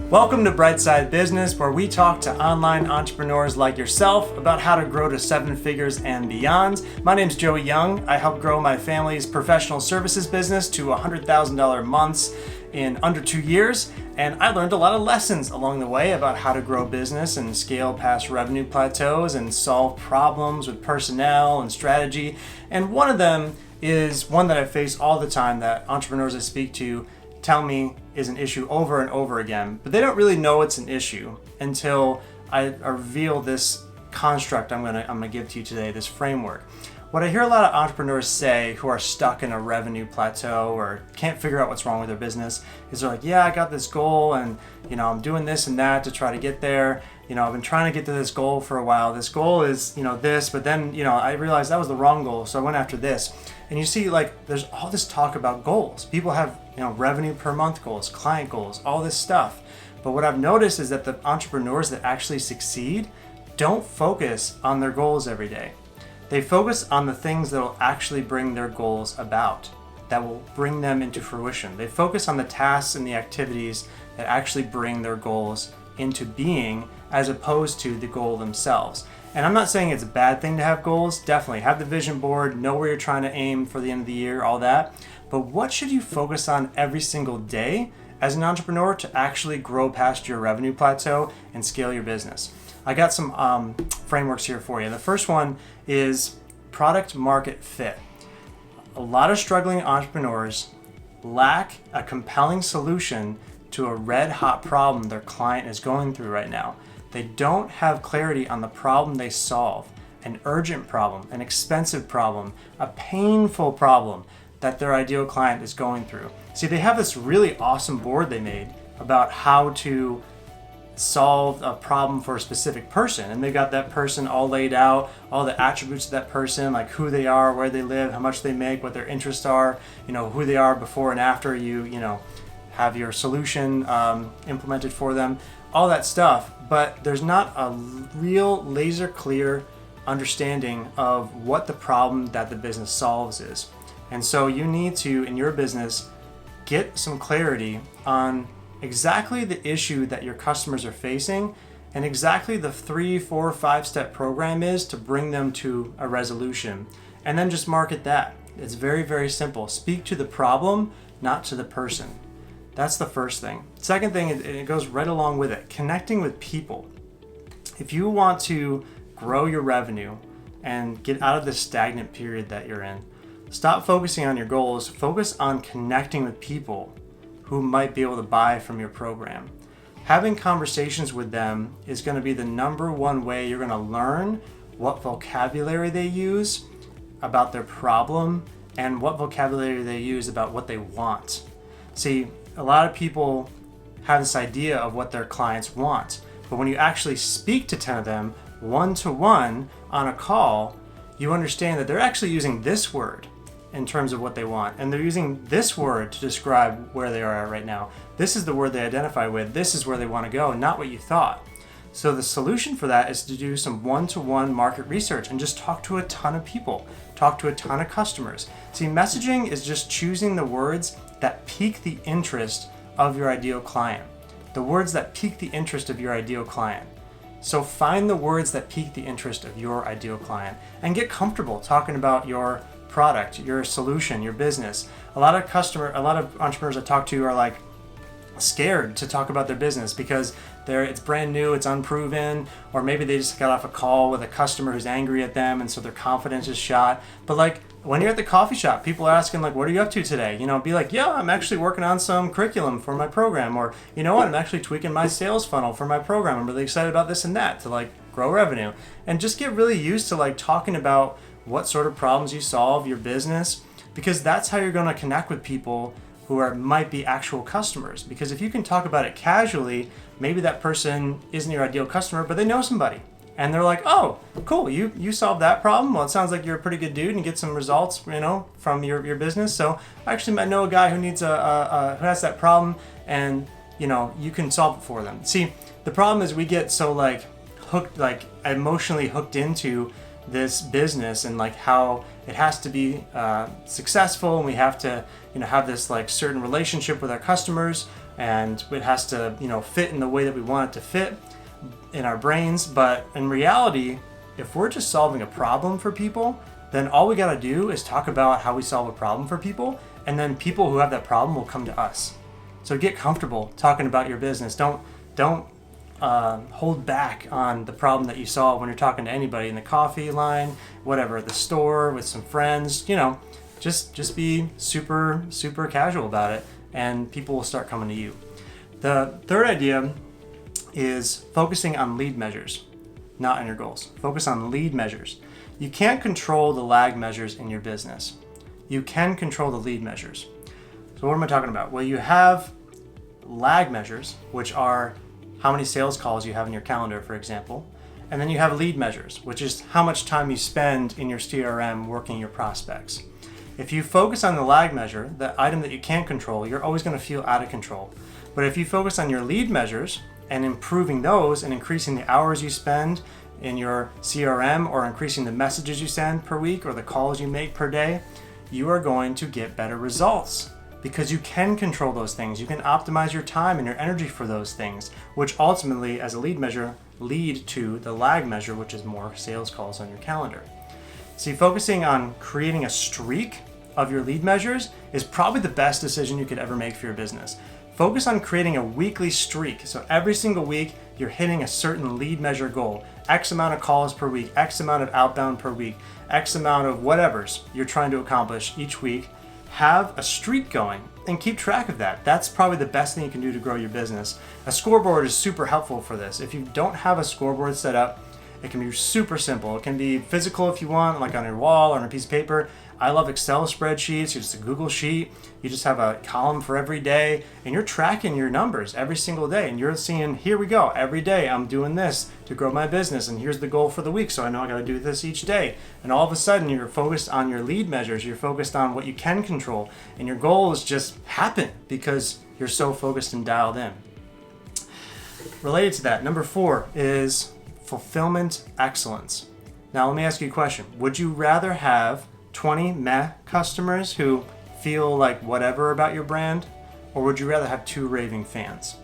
Welcome to Brightside Business, where we talk to online entrepreneurs like yourself about how to grow to 7 figures and beyond. My name's Joey Young. I helped grow my family's professional services business to $100,000 months in under 2 years, and I learned a lot of lessons along the way about how to grow business and scale past revenue plateaus and solve problems with personnel and strategy. And one of them is one that I face all the time that entrepreneurs I speak to tell me is an issue over and over again, but they don't really know it's an issue until I reveal this construct I'm gonna give to you today, this framework. What I hear a lot of entrepreneurs say who are stuck in a revenue plateau or can't figure out what's wrong with their business is they're like, yeah, I got this goal and I'm doing this and that to try to get there. I've been trying to get to this goal for a while. This goal is, this, but then, I realized that was the wrong goal, so I went after this. And you see, there's all this talk about goals. People have, revenue per month goals, client goals, all this stuff. But what I've noticed is that the entrepreneurs that actually succeed don't focus on their goals every day. They focus on the things that will actually bring their goals about, that will bring them into fruition. They focus on the tasks and the activities that actually bring their goals into being, as opposed to the goal themselves. And I'm not saying it's a bad thing to have goals. Definitely have the vision board, know where you're trying to aim for the end of the year, all that. But what should you focus on every single day as an entrepreneur to actually grow past your revenue plateau and scale your business? I got some frameworks here for you. The first one is product market fit. A lot of struggling entrepreneurs lack a compelling solution to a red hot problem their client is going through right now. They don't have clarity on the problem they solve, an urgent problem, an expensive problem, a painful problem that their ideal client is going through. See, they have this really awesome board they made about how to solve a problem for a specific person, and they got that person all laid out, all the attributes of that person, like who they are, where they live, how much they make, what their interests are, who they are before and after you have your solution implemented for them, all that stuff. But there's not a real laser clear understanding of what the problem that the business solves is. And so you need to, in your business, get some clarity on exactly the issue that your customers are facing and exactly the 3, 4, 5-step program is to bring them to a resolution. And then just market that. It's very, very simple. Speak to the problem, not to the person. That's the first thing. Second thing, it goes right along with it, connecting with people. If you want to grow your revenue and get out of this stagnant period that you're in, stop focusing on your goals, focus on connecting with people who might be able to buy from your program. Having conversations with them is going to be the number one way you're going to learn what vocabulary they use about their problem and what vocabulary they use about what they want. See, a lot of people have this idea of what their clients want, but when you actually speak to 10 of them one-to-one on a call, you understand that they're actually using this word in terms of what they want, and they're using this word to describe where they are at right now. This is the word they identify with. This is where they want to go, not what you thought. So the solution for that is to do some one-to-one market research and just talk to a ton of people, talk to a ton of customers. See, messaging is just choosing the words that pique the interest of your ideal client. The words that pique the interest of your ideal client. So find the words that pique the interest of your ideal client and get comfortable talking about your product, your solution, your business. A lot of entrepreneurs I talk to are scared to talk about their business because it's brand new, it's unproven, or maybe they just got off a call with a customer who's angry at them and so their confidence is shot. But when you're at the coffee shop, people are asking what are you up to today? Be like, yeah, I'm actually working on some curriculum for my program, or I'm actually tweaking my sales funnel for my program. I'm really excited about this and that to grow revenue. And just get really used to talking about what sort of problems you solve, your business, because that's how you're going to connect with people who might be actual customers. Because if you can talk about it casually, maybe that person isn't your ideal customer, but they know somebody. And they're like, oh, cool, you solved that problem? Well, it sounds like you're a pretty good dude and get some results, from your business. So I actually might know a guy who needs who has that problem, and you can solve it for them. See, the problem is we get so hooked, emotionally hooked into this business and how it has to be successful, and we have to have this certain relationship with our customers, and it has to, fit in the way that we want it to fit in our brains. But in reality, if we're just solving a problem for people, then all we got to do is talk about how we solve a problem for people, and then people who have that problem will come to us. So get comfortable talking about your business. Don't hold back on the problem that you solve when you're talking to anybody in the coffee line, whatever, at the store, with some friends. Just be super casual about it, and people will start coming to you. The third idea is focusing on lead measures, not on your goals. Focus on lead measures. You can't control the lag measures in your business. You can control the lead measures. So what am I talking about? Well, you have lag measures, which are how many sales calls you have in your calendar, for example. And then you have lead measures, which is how much time you spend in your CRM working your prospects. If you focus on the lag measure, the item that you can't control, you're always going to feel out of control. But if you focus on your lead measures and improving those and increasing the hours you spend in your CRM, or increasing the messages you send per week or the calls you make per day, you are going to get better results, because you can control those things. You can optimize your time and your energy for those things, which ultimately, as a lead measure, lead to the lag measure, which is more sales calls on your calendar. See, focusing on creating a streak of your lead measures is probably the best decision you could ever make for your business. Focus on creating a weekly streak. So every single week, you're hitting a certain lead measure goal. X amount of calls per week, X amount of outbound per week, X amount of whatever's you're trying to accomplish each week. Have a streak going and keep track of that. That's probably the best thing you can do to grow your business. A scoreboard is super helpful for this. If you don't have a scoreboard set up, it can be super simple. It can be physical if you want, like on your wall or on a piece of paper. I love Excel spreadsheets. It's a Google sheet. You just have a column for every day, and you're tracking your numbers every single day. And you're seeing, here we go, every day I'm doing this to grow my business, and here's the goal for the week, so I know I got to do this each day. And all of a sudden, you're focused on your lead measures. You're focused on what you can control, and your goals just happen because you're so focused and dialed in. Related to that, number 4 is fulfillment excellence. Now, let me ask you a question. Would you rather have 20 meh customers who feel like whatever about your brand, or would you rather have 2 raving fans?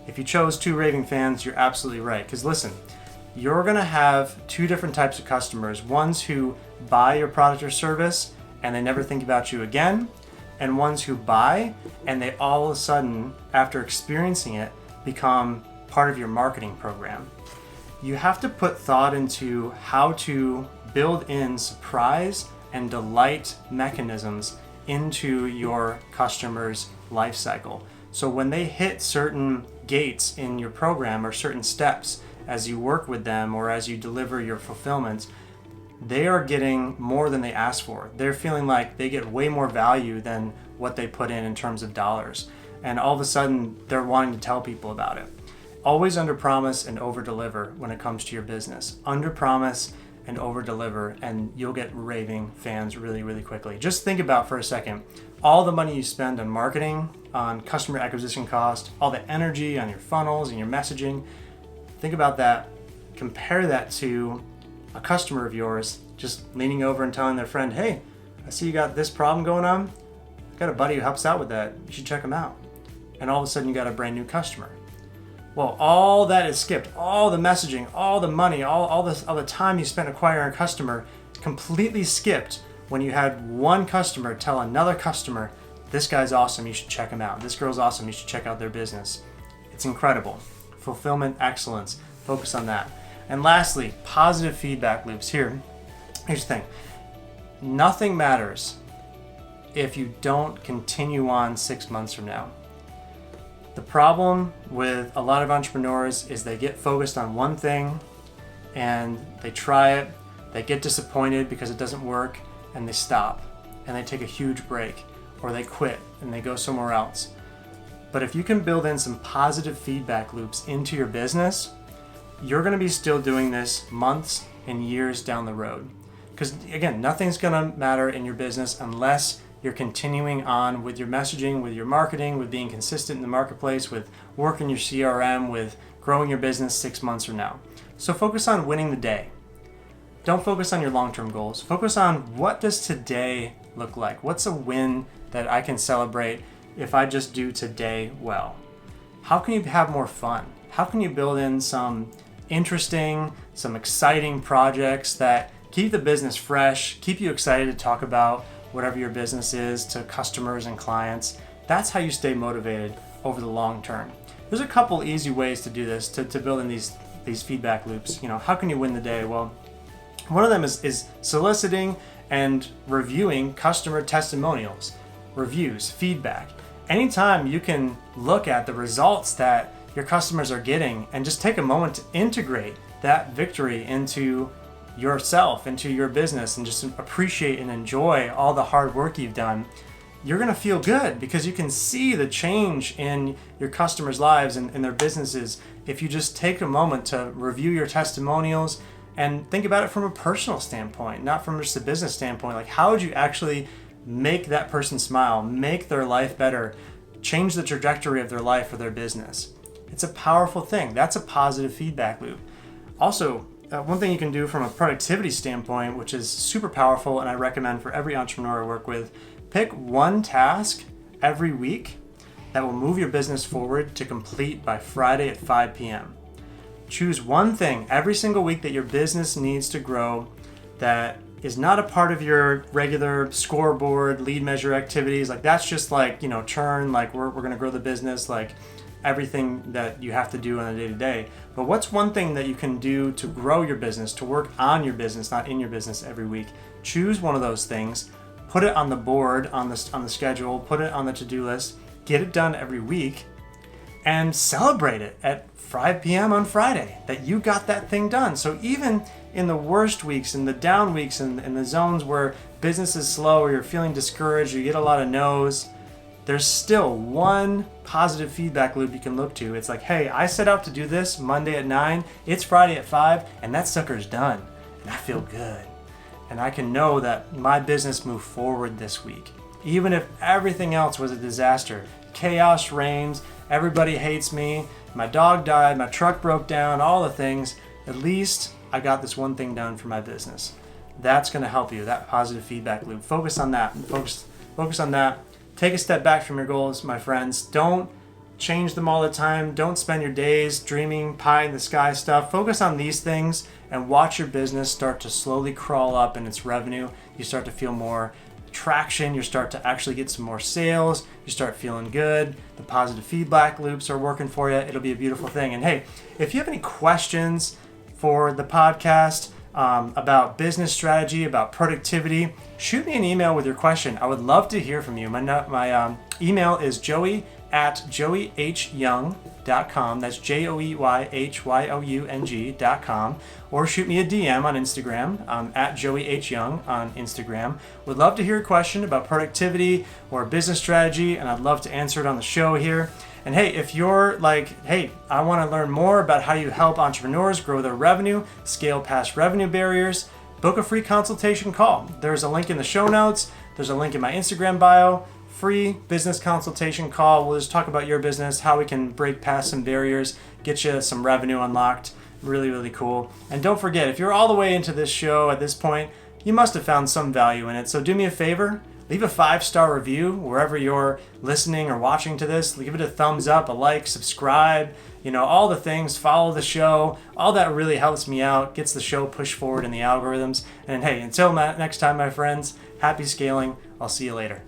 If you chose 2 raving fans, you're absolutely right. Because listen, you're going to have 2 different types of customers. Ones who buy your product or service and they never think about you again, and ones who buy and they all of a sudden, after experiencing it, become part of your marketing program. You have to put thought into how to build in surprise and delight mechanisms into your customer's life cycle. So when they hit certain gates in your program or certain steps as you work with them or as you deliver your fulfillment, they are getting more than they asked for. They're feeling like they get way more value than what they put in terms of dollars. And all of a sudden, they're wanting to tell people about it. Always under promise and over deliver when it comes to your business. Under promise and over deliver, and you'll get raving fans really quickly. Just think about for a second all the money you spend on marketing, on customer acquisition cost, all the energy on your funnels and your messaging. Think about that. Compare that to a customer of yours just leaning over and telling their friend, hey, I see you got this problem going on. I got a buddy who helps out with that. You should check him out. And all of a sudden you got a brand new customer. Well, all that is skipped. All the messaging, all the money, all the time you spent acquiring a customer completely skipped when you had one customer tell another customer, this guy's awesome, you should check him out. This girl's awesome, you should check out their business. It's incredible. Fulfillment excellence. Focus on that. And lastly, positive feedback loops. Here's the thing. Nothing matters if you don't continue on 6 months from now. The problem with a lot of entrepreneurs is they get focused on one thing and they try it, they get disappointed because it doesn't work, and they stop and they take a huge break, or they quit and they go somewhere else. But if you can build in some positive feedback loops into your business, you're going to be still doing this months and years down the road. Because again, nothing's going to matter in your business unless you're continuing on with your messaging, with your marketing, with being consistent in the marketplace, with working your CRM, with growing your business 6 months from now. So focus on winning the day. Don't focus on your long-term goals. Focus on what does today look like? What's a win that I can celebrate if I just do today well? How can you have more fun? How can you build in some interesting, some exciting projects that keep the business fresh, keep you excited to talk about whatever your business is to customers and clients? That's how you stay motivated over the long term. There's a couple easy ways to do this, to build in these feedback loops. How can you win the day? Well, one of them is soliciting and reviewing customer testimonials, reviews, feedback. Anytime you can look at the results that your customers are getting and just take a moment to integrate that victory into yourself, into your business, and just appreciate and enjoy all the hard work you've done, you're going to feel good because you can see the change in your customers' lives and in their businesses if you just take a moment to review your testimonials and think about it from a personal standpoint, not from just a business standpoint. Like, how would you actually make that person smile, make their life better, change the trajectory of their life or their business? It's a powerful thing. That's a positive feedback loop. Also, one thing you can do from a productivity standpoint, which is super powerful and I recommend for every entrepreneur I work with, pick one task every week that will move your business forward to complete by Friday at 5 p.m. Choose one thing every single week that your business needs to grow that is not a part of your regular scoreboard, lead measure activities. Like, that's just like, churn, like we're going to grow the business, like everything that you have to do on a day-to-day. But what's one thing that you can do to grow your business, to work on your business, not in your business every week? Choose one of those things, put it on the board, on the schedule, put it on the to-do list, get it done every week, and celebrate it at 5 p.m. on Friday that you got that thing done. So even in the worst weeks, in the down weeks, in the zones where business is slow or you're feeling discouraged, you get a lot of no's, there's still one positive feedback loop you can look to. It's like, hey, I set out to do this Monday at 9, it's Friday at 5, and that sucker's done. And I feel good. And I can know that my business moved forward this week. Even if everything else was a disaster, chaos reigns, everybody hates me, my dog died, my truck broke down, all the things, at least I got this one thing done for my business. That's going to help you, that positive feedback loop. Focus on that. Focus on that. Take a step back from your goals, my friends. Don't change them all the time. Don't spend your days dreaming pie in the sky stuff. Focus on these things and watch your business start to slowly crawl up in its revenue. You start to feel more traction. You start to actually get some more sales. You start feeling good. The positive feedback loops are working for you. It'll be a beautiful thing. And hey, if you have any questions for the podcast, about business strategy, about productivity, shoot me an email with your question. I would love to hear from you. My email is joey@joeyhyoung.com. That's joeyhyoung.com. Or shoot me a DM on Instagram, at joeyhyoung on Instagram. Would love to hear a question about productivity or business strategy, and I'd love to answer it on the show here. And hey, if you're like, hey, I want to learn more about how you help entrepreneurs grow their revenue, scale past revenue barriers, book a free consultation call. There's a link in the show notes. There's a link in my Instagram bio. Free business consultation call. We'll just talk about your business, how we can break past some barriers, get you some revenue unlocked. Really, really cool. And don't forget, if you're all the way into this show at this point, you must have found some value in it. So do me a favor. Leave a 5-star review wherever you're listening or watching to this. Give it a thumbs up, a like, subscribe, all the things, follow the show. All that really helps me out, gets the show pushed forward in the algorithms. And hey, until next time, my friends, happy scaling. I'll see you later.